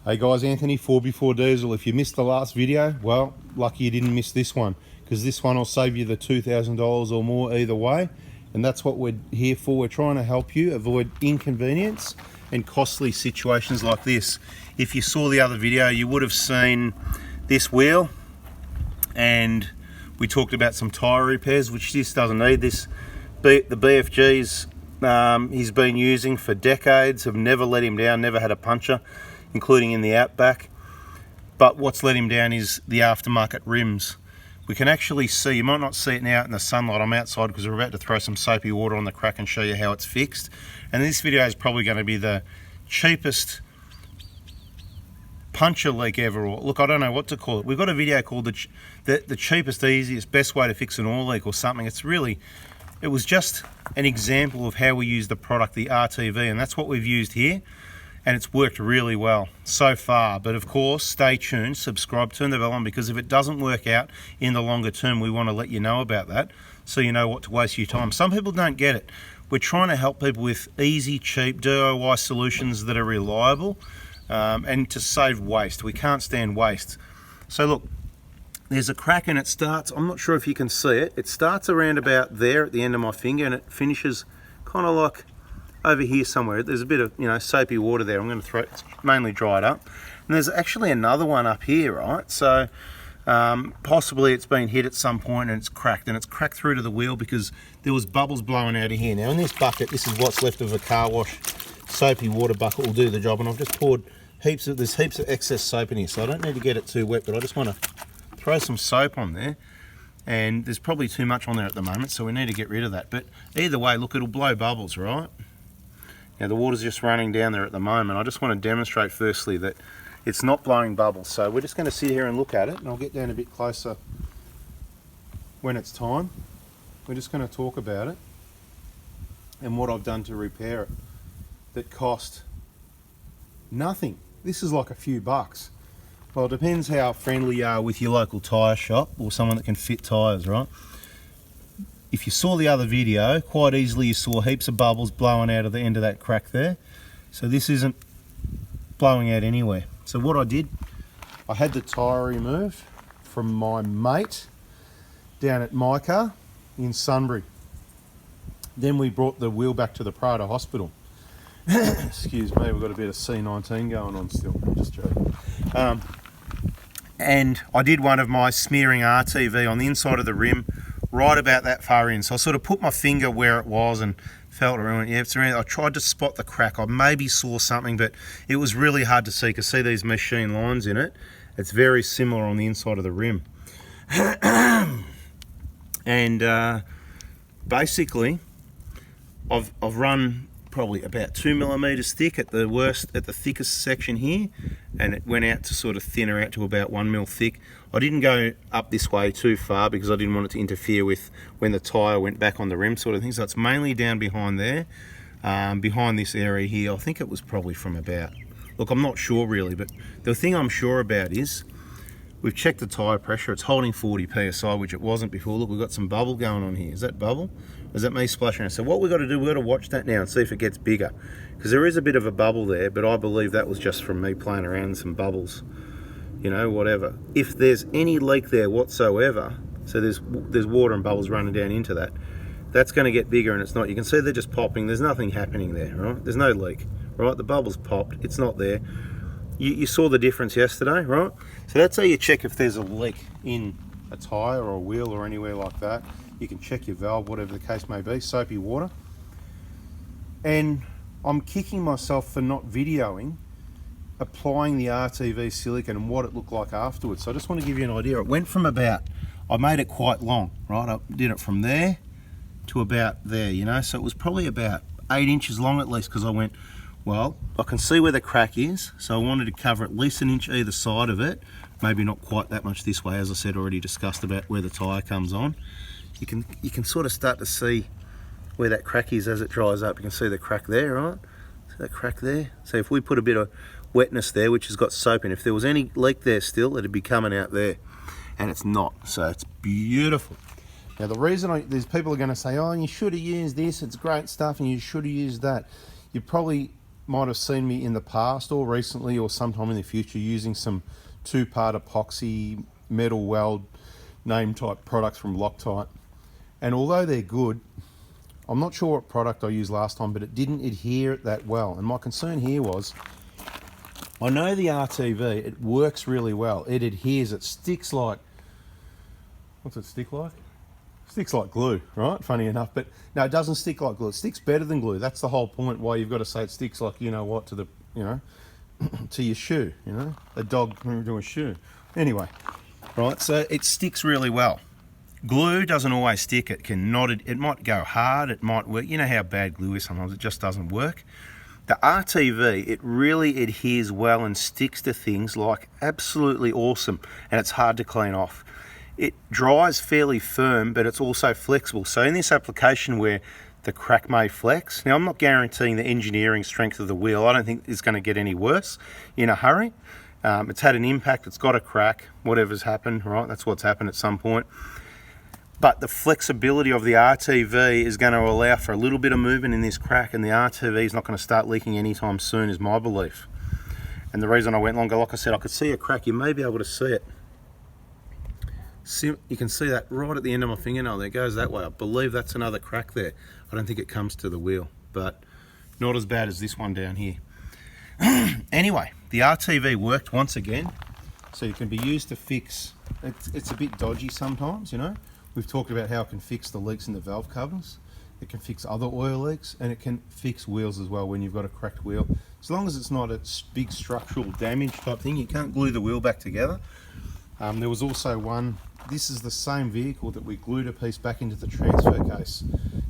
Hey guys, Anthony, Fourby4Diesel. If you missed the last video, well, lucky you didn't miss this one, because this one will save you the $2,000 or more either way, and that's what we're here for. We're trying to help you avoid inconvenience and costly situations like this. If you saw the other video, you would have seen this wheel, and we talked about some tyre repairs, which this doesn't need. The BFGs he's been using for decades have never let him down, never had a puncture, including in the Outback. But what's let him down is the aftermarket rims. We can actually see, you might not see it now in the sunlight, I'm outside because we're about to throw some soapy water on the crack and show you how it's fixed. And this video is probably going to be the cheapest puncture leak ever, or look, I don't know what to call it. We've got a video called the cheapest, easiest, best way to fix an oil leak or something. It was just an example of how we use the product, the RTV, and that's what we've used here. And it's worked really well so far. But of course, stay tuned, subscribe, turn the bell on, because if it doesn't work out in the longer term, we want to let you know about that, so you know what to waste your time. Some people don't get it. We're trying to help people with easy, cheap DIY solutions that are reliable, and to save waste. We can't stand waste. So look, there's a crack, and it starts, I'm not sure if you can see it, it starts around about there at the end of my finger, and it finishes kind of like over here somewhere. There's a bit of, soapy water there. I'm going to throw it, it's mainly dried up. And there's actually another one up here, right? So possibly it's been hit at some point and it's cracked through to the wheel because there was bubbles blowing out of here. Now in this bucket, this is what's left of a car wash. Soapy water bucket will do the job, and I've just poured there's heaps of excess soap in here, so I don't need to get it too wet, but I just want to throw some soap on there. And there's probably too much on there at the moment, so we need to get rid of that. But either way, look, it'll blow bubbles, right? Now the water's just running down there at the moment. I just want to demonstrate firstly that it's not blowing bubbles. So we're just going to sit here and look at it, and I'll get down a bit closer when it's time. We're just going to talk about it and what I've done to repair it that cost nothing. This is like a few bucks. Well, it depends how friendly you are with your local tyre shop or someone that can fit tyres, right? If you saw the other video, quite easily you saw heaps of bubbles blowing out of the end of that crack there. So this isn't blowing out anywhere. So what I did, I had the tyre removed from my mate down at my car in Sunbury. Then we brought the wheel back to the Prada Hospital. Excuse me, we've got a bit of C19 going on still, I'm just joking. And I did one of my smearing RTV on the inside of the rim, right about that far in. So I sort of put my finger where it was and felt around. Yeah, it's around. I tried to spot the crack. I maybe saw something, but it was really hard to see. You can see these machine lines in it. It's very similar on the inside of the rim. And basically, I've run probably about 2 millimeters thick at the thickest section here, and it went out to sort of thinner out to about 1 mil thick. I didn't go up this way too far because I didn't want it to interfere with when the tyre went back on the rim sort of thing. So it's mainly down behind there, behind this area here. I think it was probably from about, look, I'm not sure really, but the thing I'm sure about is we've checked the tyre pressure. It's holding 40 psi, which it wasn't before. Look, we've got some bubble going on here. Is that bubble? Or is that me splashing? So what we've got to do, we've got to watch that now and see if it gets bigger, because there is a bit of a bubble there, but I believe that was just from me playing around with some bubbles, whatever. If there's any leak there whatsoever, so there's water and bubbles running down into that, that's going to get bigger, and it's not. You can see they're just popping. There's nothing happening there, right? There's no leak, right? The bubble's popped. It's not there. You saw the difference yesterday, right? So that's how you check if there's a leak in a tyre or a wheel or anywhere like that. You can check your valve, whatever the case may be, soapy water. And I'm kicking myself for not videoing applying the RTV silicone and what it looked like afterwards. So I just want to give you an idea. It went from about, I made it quite long, right? I did it from there to about there, so it was probably about 8 inches long at least, because I went, well, I can see where the crack is, so I wanted to cover at least an inch either side of it, maybe not quite that much this way, as I said, already discussed about where the tyre comes on. You can sort of start to see where that crack is as it dries up. You can see the crack there, right? See that crack there? So if we put a bit of wetness there, which has got soap in, if there was any leak there still, it'd be coming out there, and it's not, so it's beautiful. Now the reason these people are going to say, oh, you should have used this, it's great stuff, and you should have used that. You probably might have seen me in the past or recently or sometime in the future using some 2-part epoxy metal weld name type products from Loctite. And although they're good, I'm not sure what product I used last time, but it didn't adhere that well. And my concern here was, I know the RTV, it works really well. It adheres, it sticks like, what's it stick like? Sticks like glue, right? Funny enough, but no, it doesn't stick like glue. It sticks better than glue. That's the whole point why you've got to say it sticks like, you know what, to the, you know, to your shoe, you know, a dog to a shoe. Anyway, right, so it sticks really well. Glue doesn't always stick. It might go hard, it might work. You know how bad glue is sometimes, it just doesn't work. The RTV, it really adheres well and sticks to things like absolutely awesome, and it's hard to clean off. It dries fairly firm, but it's also flexible. So in this application where the crack may flex, now I'm not guaranteeing the engineering strength of the wheel. I don't think it's going to get any worse in a hurry. It's had an impact, it's got a crack, whatever's happened, right? That's what's happened at some point. But the flexibility of the RTV is going to allow for a little bit of movement in this crack, and the RTV is not going to start leaking anytime soon, is my belief. And the reason I went longer, like I said, I could see a crack. You may be able to see it. See, you can see that right at the end of my fingernail there. It goes that way. I believe that's another crack there. I don't think it comes to the wheel, but not as bad as this one down here. Anyway, the RTV worked once again, so it can be used to fix. It's a bit dodgy sometimes, you know. We've talked about how it can fix the leaks in the valve covers. It can fix other oil leaks, and it can fix wheels as well when you've got a cracked wheel. As long as it's not a big structural damage type thing, you can't glue the wheel back together. There was also one, this is the same vehicle that we glued a piece back into the transfer case.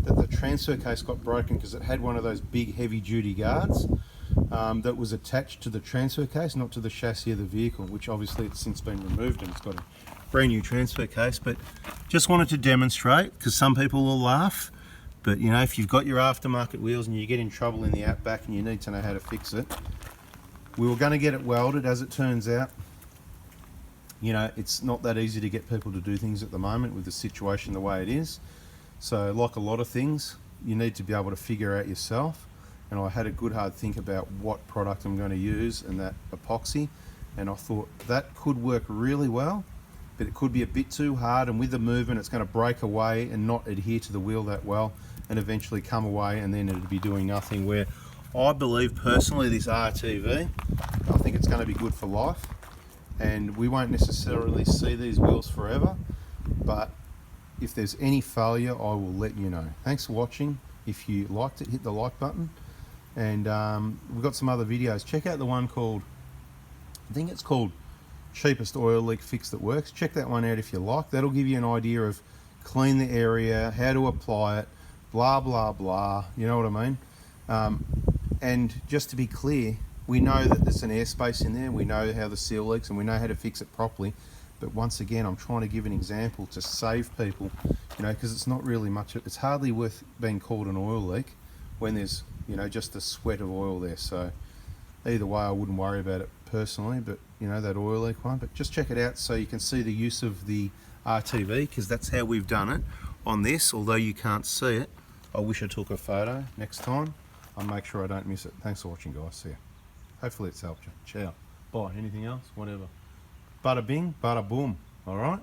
That the transfer case got broken because it had one of those big heavy duty guards that was attached to the transfer case, not to the chassis of the vehicle, which obviously it's since been removed and it's got a brand new transfer case. But just wanted to demonstrate, because some people will laugh, but you know, if you've got your aftermarket wheels and you get in trouble in the outback and you need to know how to fix it, we were going to get it welded. As it turns out, you know, it's not that easy to get people to do things at the moment with the situation the way it is. So like a lot of things, you need to be able to figure out yourself. And I had a good hard think about what product I'm going to use, and that epoxy, and I thought that could work really well, but it could be a bit too hard, and with the movement it's going to break away and not adhere to the wheel that well, and eventually come away, and then it'd be doing nothing. Where I believe personally this RTV, I think it's going to be good for life, and we won't necessarily see these wheels forever, but if there's any failure I will let you know. Thanks for watching. If you liked it, hit the like button, and we've got some other videos. Check out the one called, I think it's called Cheapest Oil Leak Fix That Works. Check that one out if you like. That'll give you an idea of clean the area, how to apply it, blah blah blah, you know what I mean. And just to be clear, we know that there's an airspace in there, we know how the seal leaks, and we know how to fix it properly. But once again, I'm trying to give an example to save people, you know, because it's not really much, it's hardly worth being called an oil leak when there's, you know, just a sweat of oil there. So either way, I wouldn't worry about it personally, but you know, that oil leak one. But just check it out so you can see the use of the RTV, because that's how we've done it on this. Although you can't see it, I wish I took a photo next time. I'll make sure I don't miss it. Thanks for watching, guys. See ya. Hopefully it's helped you. Ciao. Bye. Anything else? Whatever. Bada bing, bada boom. All right.